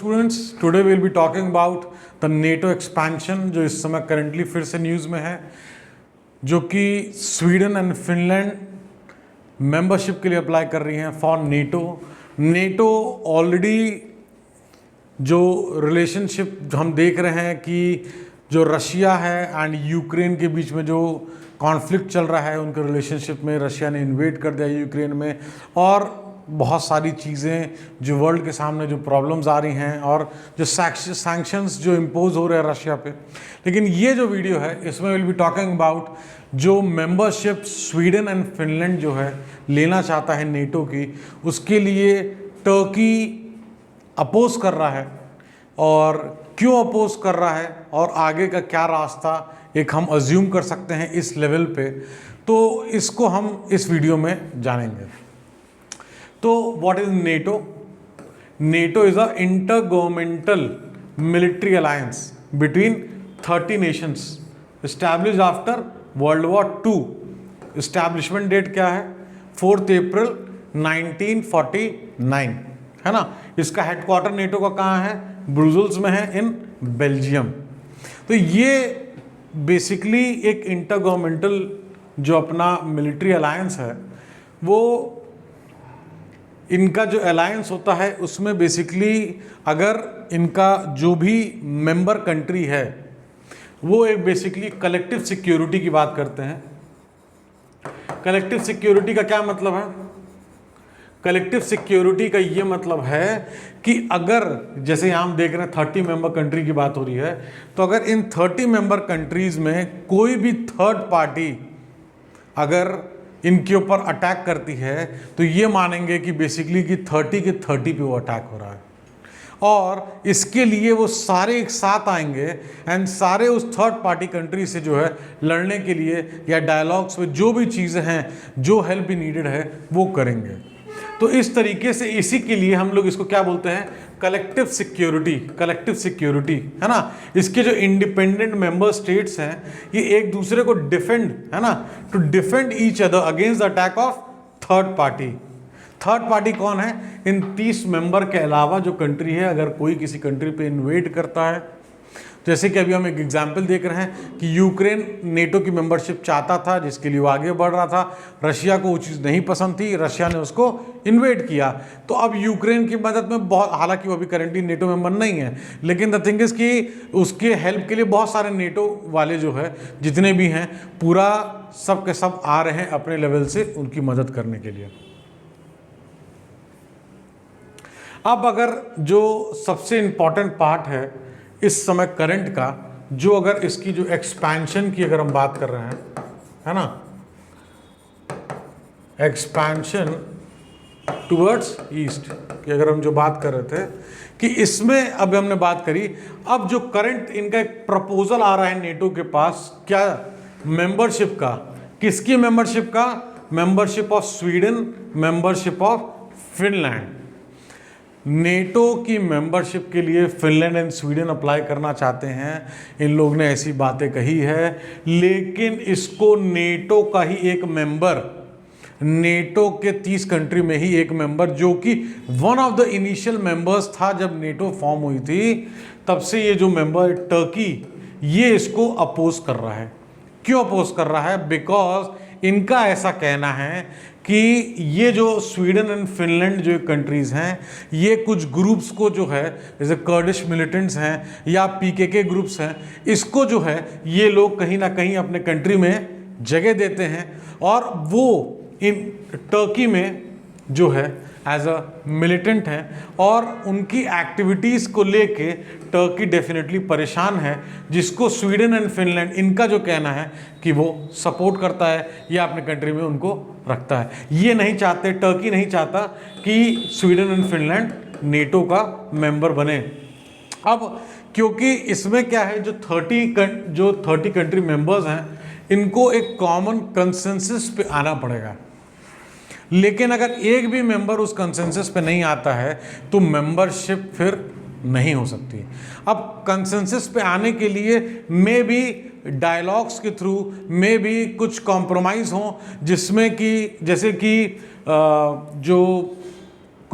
Students, today will be talking about the NATO expansion जो इस समय करंटली फिर से न्यूज़ में है, जो कि स्वीडन एंड फिनलैंड मेंबरशिप के लिए अप्लाई कर रही हैं फॉर नेटो। नेटो ऑलरेडी जो रिलेशनशिप हम देख रहे हैं कि जो रशिया है एंड यूक्रेन के बीच में जो कॉन्फ्लिक्ट चल रहा है, उनके रिलेशनशिप में रशिया ने इन्वेड कर दिया यूक्रेन में, और बहुत सारी चीज़ें जो वर्ल्ड के सामने जो प्रॉब्लम्स आ रही हैं और जो सैंक्शंस जो इम्पोज हो रहे हैं रशिया पे। लेकिन ये जो वीडियो है इसमें विल बी टॉकिंग अबाउट जो मेंबरशिप स्वीडन एंड फिनलैंड जो है लेना चाहता है नेटो की, उसके लिए टर्की अपोज कर रहा है और क्यों अपोज कर रहा है और आगे का क्या रास्ता एक हम अज्यूम कर सकते हैं इस लेवल पे, तो इसको हम इस वीडियो में जानेंगे। तो what is NATO? NATO is a intergovernmental military alliance between 30 nations established after world war II। Establishment date क्या है? 4 अप्रैल 1949 है ना। इसका हेडक्वार्टर नेटो का कहाँ है? ब्रुसेल्स में है, इन बेल्जियम। तो ये बेसिकली एक इंटर गवर्नमेंटल जो अपना मिलिट्री अलायंस है, वो इनका जो अलायंस होता है उसमें बेसिकली अगर इनका जो भी मेंबर कंट्री है वो एक बेसिकली कलेक्टिव सिक्योरिटी की बात करते हैं। कलेक्टिव सिक्योरिटी का क्या मतलब है? कलेक्टिव सिक्योरिटी का ये मतलब है कि अगर जैसे यहाँ हम देख रहे हैं 30 मेंबर कंट्री की बात हो रही है, तो अगर इन 30 मेंबर कंट्रीज में कोई भी थर्ड पार्टी अगर इनके ऊपर अटैक करती है तो ये मानेंगे कि बेसिकली कि 30 के 30 पे वो अटैक हो रहा है, और इसके लिए वो सारे एक साथ आएंगे एंड सारे उस थर्ड पार्टी कंट्री से जो है लड़ने के लिए या डायलॉग्स में जो भी चीज़ें हैं, जो हेल्प भी नीडेड है वो करेंगे। तो इस तरीके से इसी के लिए हम लोग इसको क्या बोलते हैं? Collective security. कलेक्टिव सिक्योरिटी है ना। इसके जो इंडिपेंडेंट मेंबर स्टेट्स हैं ये एक दूसरे को डिफेंड, है ना, to defend each other against the attack of third party. Third party कौन है? इन 30 मेंबर के अलावा जो कंट्री है, अगर कोई किसी कंट्री पे इन्वेड करता है, जैसे कि अभी हम एक एग्जाम्पल देख रहे हैं कि यूक्रेन नेटो की मेंबरशिप चाहता था, जिसके लिए वो आगे बढ़ रहा था। रशिया को वो चीज़ नहीं पसंद थी, रशिया ने उसको इन्वेड किया। तो अब यूक्रेन की मदद में बहुत, हालांकि वो अभी करेंटली नेटो मेंबर नहीं है, लेकिन द थिंग इज कि उसके हेल्प के लिए बहुत सारे नेटो वाले जो है जितने भी हैं पूरा सब के सब आ रहे हैं अपने लेवल से उनकी मदद करने के लिए। अब अगर जो सबसे इम्पॉर्टेंट पार्ट है इस समय करंट का, जो अगर इसकी जो एक्सपेंशन की अगर हम बात कर रहे हैं, है ना, एक्सपेंशन टुवर्ड्स ईस्ट की अगर हम जो बात कर रहे थे कि इसमें अब हमने बात करी, अब जो करंट इनका एक प्रपोजल आ रहा है नेटो के पास, क्या? मेंबरशिप का। किसकी मेंबरशिप का? Membership of Sweden, membership of Finland. NATO की मेंबरशिप के लिए फिनलैंड एंड स्वीडन अप्लाई करना चाहते हैं, इन लोग ने ऐसी बातें कही है, लेकिन इसको नेटो का ही एक मेंबर, नेटो के 30 कंट्री में ही एक मेंबर, जो कि one of the initial members था जब नेटो फॉर्म हुई थी, तब से ये जो मेंबर टर्की, ये इसको अपोज कर रहा है। क्यों अपोज कर रहा है? बिकॉज इनका ऐसा कहना है कि ये जो स्वीडन एंड फिनलैंड जो कंट्रीज़ हैं, ये कुछ ग्रुप्स को जो है, जैसे कर्डिश मिलिटेंट्स हैं या PKK ग्रुप्स हैं, इसको जो है ये लोग कहीं ना कहीं अपने कंट्री में जगह देते हैं, और वो इन टर्की में जो है एज अ मिलिटेंट हैं, और उनकी एक्टिविटीज़ को लेके टर्की डेफिनेटली परेशान है, जिसको स्वीडन एंड फिनलैंड, इनका जो कहना है कि वो सपोर्ट करता है या अपने कंट्री में उनको रखता है। ये नहीं चाहते, टर्की नहीं चाहता कि स्वीडन एंड फिनलैंड नेटो का मेंबर बने। अब क्योंकि इसमें क्या है, जो 30 कंट्री मेंबर्स हैं, इनको एक कॉमन कंसेंसस पे आना पड़ेगा, लेकिन अगर एक भी मेंबर उस कंसेंसस पे नहीं आता है तो मेंबरशिप फिर नहीं हो सकती। अब कंसेंसस पे आने के लिए मे बी डायलॉग्स के थ्रू, मे बी कुछ कॉम्प्रोमाइज़ हो, जिसमें कि जैसे कि जो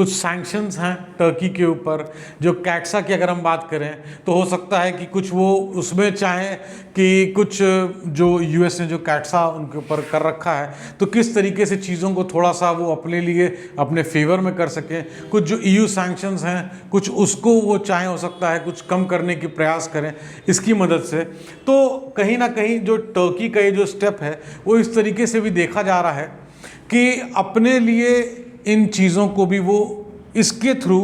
कुछ सैंक्शंस हैं टर्की के ऊपर। जो कैट्सा की अगर हम बात करें तो हो सकता है कि कुछ वो उसमें चाहें कि कुछ जो यूएस ने जो कैट्सा उनके ऊपर कर रखा है तो किस तरीके से चीज़ों को थोड़ा सा वो अपने लिए अपने फेवर में कर सकें। कुछ जो ईयू सैंक्शंस हैं कुछ उसको वो चाहें, हो सकता है कुछ कम करने की प्रयास करें इसकी मदद से। तो कहीं ना कहीं जो टर्की का ये जो स्टेप है वो इस तरीके से भी देखा जा रहा है कि अपने लिए इन चीज़ों को भी वो इसके थ्रू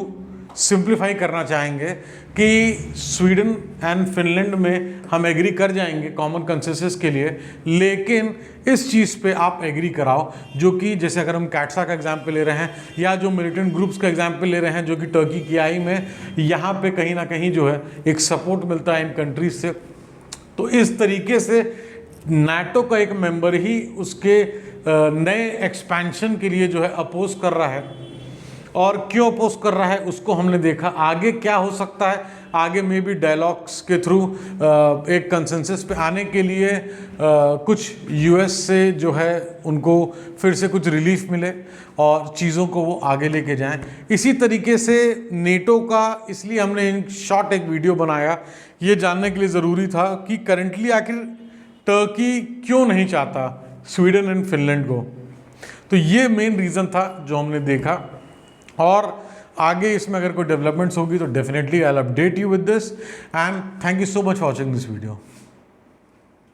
सिंप्लीफाई करना चाहेंगे कि स्वीडन एंड फिनलैंड में हम एग्री कर जाएंगे कॉमन कंसेंसस के लिए, लेकिन इस चीज़ पे आप एग्री कराओ जो कि जैसे अगर हम कैट्सा का एग्जाम्पल ले रहे हैं या जो मिलिटेंट ग्रुप्स का एग्जाम्पल ले रहे हैं जो कि टर्की की आई में यहाँ पे कहीं ना कहीं जो है एक सपोर्ट मिलता है इन कंट्रीज से। तो इस तरीके से नाटो का एक मेंबर ही उसके नए एक्सपेंशन के लिए जो है अपोज कर रहा है। और क्यों अपोज कर रहा है उसको हमने देखा। आगे क्या हो सकता है, आगे में भी डायलॉग्स के थ्रू एक कंसेंसस पे आने के लिए कुछ यूएस से जो है उनको फिर से कुछ रिलीफ मिले और चीज़ों को वो आगे लेके जाएं। इसी तरीके से नेटो का इसलिए हमने इन शॉर्ट एक वीडियो बनाया, ये जानने के लिए ज़रूरी था कि करंटली आखिर टर्की क्यों नहीं चाहता स्वीडन एंड फिनलैंड को। तो ये मेन रीज़न था जो हमने देखा। और आगे इसमें अगर कोई डेवलपमेंट्स होगी तो definitely I will update you with this. And thank you so much for watching this video.